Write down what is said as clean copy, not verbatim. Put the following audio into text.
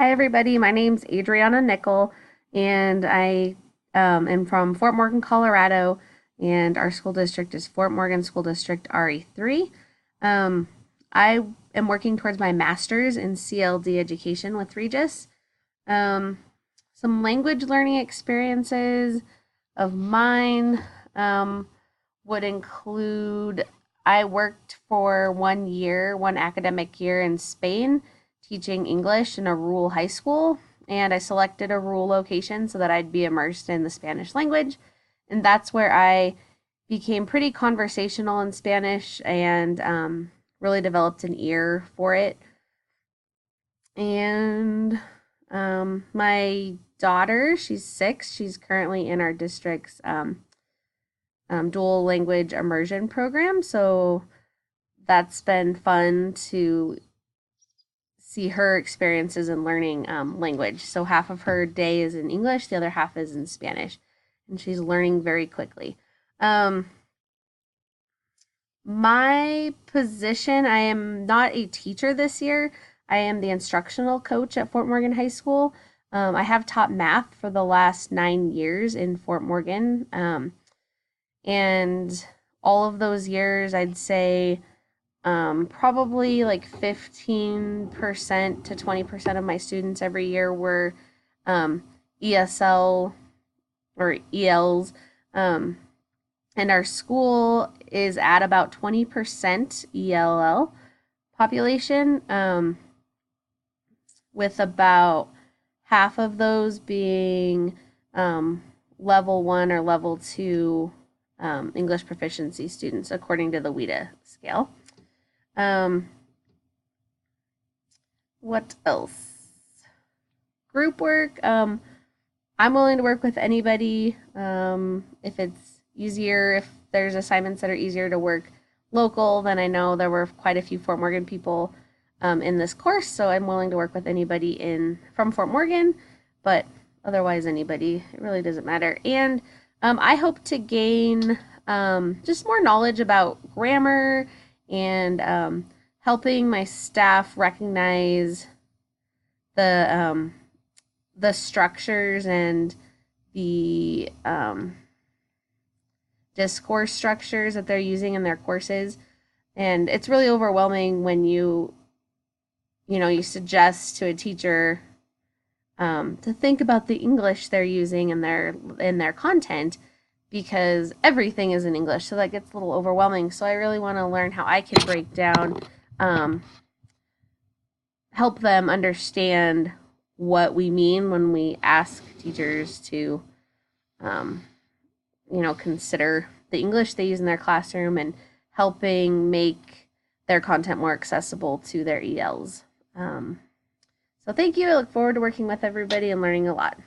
Hi, everybody. My name's Adriana Nickel, and I am from Fort Morgan, Colorado, and our school district is Fort Morgan School District RE3. Um, I am working towards my master's in CLD education with Regis. Um, some language learning experiences of mine would include I worked for 1 year, one academic year in Spain, teaching English in a rural high school. And I selected a rural location so that I'd be immersed in the Spanish language. And that's where I became pretty conversational in Spanish and really developed an ear for it. And my daughter, she's 6. She's currently in our district's dual language immersion program. So that's been fun to see her experiences in learning language. So half of her day is in English, the other half is in Spanish, and she's learning very quickly. Um, my position, I am not a teacher this year. I am the instructional coach at Fort Morgan High School. I have taught math for the last 9 years in Fort Morgan. And all of those years, I'd say probably like 15% to 20% of my students every year were ESL or ELs. And our school is at about 20% ELL population, with about half of those being level 1 or level 2 English proficiency students, according to the WIDA scale. What else? Group work. I'm willing to work with anybody if it's easier, if there's assignments that are easier to work local, then I know there were quite a few Fort Morgan people in this course, so I'm willing to work with anybody from Fort Morgan, but otherwise anybody. It really doesn't matter. And I hope to gain just more knowledge about grammar and helping my staff recognize the the structures and the discourse structures that they're using in their courses. And it's really overwhelming when you suggest to a teacher to think about the English they're using in their content, because everything is in English, so that gets a little overwhelming. So I really want to learn how I can break down, help them understand what we mean when we ask teachers to, consider the English they use in their classroom and helping make their content more accessible to their ELs. So thank you. I look forward to working with everybody and learning a lot.